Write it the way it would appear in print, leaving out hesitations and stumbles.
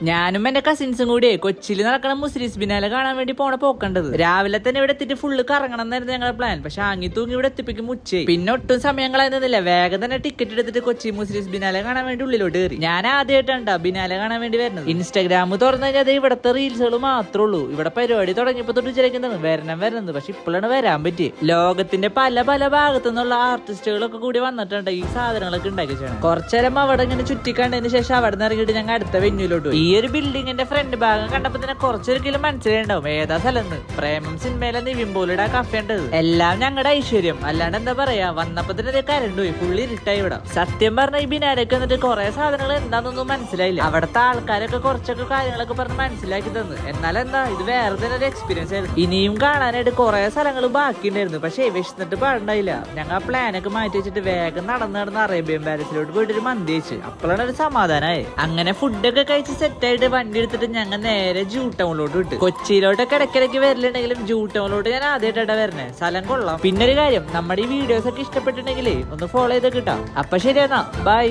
ഞാനും എന്റെ കസിൻസും കൂടി കൊച്ചിയിൽ നടക്കണ മുസ്ലിസ് ബിനാലെ കാണാൻ വേണ്ടി പോണ പോക്കണ്ടത്. രാവിലെ തന്നെ ഇവിടെ എത്തിയിട്ട് ഫുള്ള് കറങ്ങണം എന്നായിരുന്നു ഞങ്ങളുടെ പ്ലാൻ. പക്ഷെ ആങ്ങി തൂങ്ങി ഇവിടെ എത്തിപ്പിക്കും ഉച്ചയായി. പിന്നെ ഒട്ടും സമയം കളയുന്നില്ല, വേഗം തന്നെ ടിക്കറ്റ് എടുത്തിട്ട് കൊച്ചി മുസ്ലിസ് ബിനാലെ കാണാൻ വേണ്ടി ഉള്ളിലോട്ട് കയറി. ഞാൻ ആദ്യമായിട്ടാണ് ബിനാലെ കാണാൻ വേണ്ടി വരുന്നത്. ഇൻസ്റ്റാഗ്രാം തുറന്നു കഴിഞ്ഞാൽ ഇവിടത്തെ റീൽസുകൾ മാത്രമേ ഉള്ളൂ. ഇവിടെ പരിപാടി തുടങ്ങിയപ്പോ തൊട്ട് വിചാരിക്കുന്നത് വരുന്നത്, പക്ഷെ ഇപ്പോഴാണ് വരാൻ പറ്റിയത്. ലോകത്തിന്റെ പല പല ഭാഗത്തു നിന്നുള്ള ആർട്ടിസ്റ്റുകളൊക്കെ കൂടി വന്നിട്ടുണ്ട് ഈ സാധനങ്ങളൊക്കെ ഉണ്ടാക്കി ചെയ്യണം. കുറച്ചേരം അവിടെ ഇങ്ങനെ ചുറ്റിക്കണ്ടതിന് ശേഷം അവിടെ നിന്ന് ഇറങ്ങിയിട്ട് ഞങ്ങൾ അടുത്ത വെന്യൂലോട്ട് പോയി. ഈ ഒരു ബിൽഡിങ്ങിന്റെ ഫ്രണ്ട് ഭാഗം കണ്ടപ്പോ തന്നെ കുറച്ചൊരിക്കലും മനസ്സിലായിണ്ടാവും ഏതാ സ്ഥലം. പ്രേമം സിനിമയിലെ നിവിമ്പോളിയുടെ കഫേ ഉണ്ടത്. എല്ലാം ഞങ്ങളുടെ ഐശ്വര്യം, അല്ലാണ്ട് എന്താ പറയാ. വന്നപ്പോ തന്നെ കരണ്ട് പോയി, ഫുള്ളി ഇരുട്ടായി ഇവിടെ. സത്യം പറഞ്ഞ ഈ ബിനാലേക്ക് വന്നിട്ട് കുറെ സാധനങ്ങൾ എന്താണെന്നൊന്നും മനസ്സിലായില്ല. അവിടുത്തെ ആൾക്കാരൊക്കെ കുറച്ചൊക്കെ കാര്യങ്ങളൊക്കെ പറഞ്ഞ് മനസ്സിലാക്കി തന്നു. എന്നാലെന്താ, ഇത് വേറെ തന്നെ ഒരു എക്സ്പീരിയൻസ് ആയിരുന്നു. ഇനിയും കാണാനായിട്ട് കുറെ സ്ഥലങ്ങൾ ബാക്കിയുണ്ടായിരുന്നു. പക്ഷേ വിശന്നിട്ട് പാടുണ്ടായില്ല. ഞങ്ങൾ ആ പ്ലാനൊക്കെ മാറ്റി വെച്ചിട്ട് വേഗം നടന്ന് അറേബ്യൻ പാലസിലോട്ട് പോയിട്ട് ഒരു മന്തി വെച്ച്. അപ്പോഴാണ് ഒരു സമാധാനമായി. അങ്ങനെ ഫുഡൊക്കെ കഴിച്ച് സെറ്റായിട്ട് വണ്ടി എടുത്തിട്ട് ഞങ്ങൾ നേരെ ജൂ ടൗണിലോട്ട് വിട്ടു. കൊച്ചിയിലോട്ടൊക്കെ ഇടയ്ക്കിടയ്ക്ക് വരലുണ്ടെങ്കിലും ജൂ ടൗണിലോട്ട് ഞാൻ ആദ്യമായിട്ടാണ് വരുന്നത്. സ്ഥലം കൊള്ളാം. പിന്നെ ഒരു കാര്യം, നമ്മുടെ ഈ വീഡിയോസ് ഒക്കെ ഇഷ്ടപ്പെട്ടിട്ടുണ്ടെങ്കിൽ ഒന്ന് ഫോളോ ചെയ്ത് കിട്ടാം. അപ്പൊ ശരിയെന്നാ, ബൈ.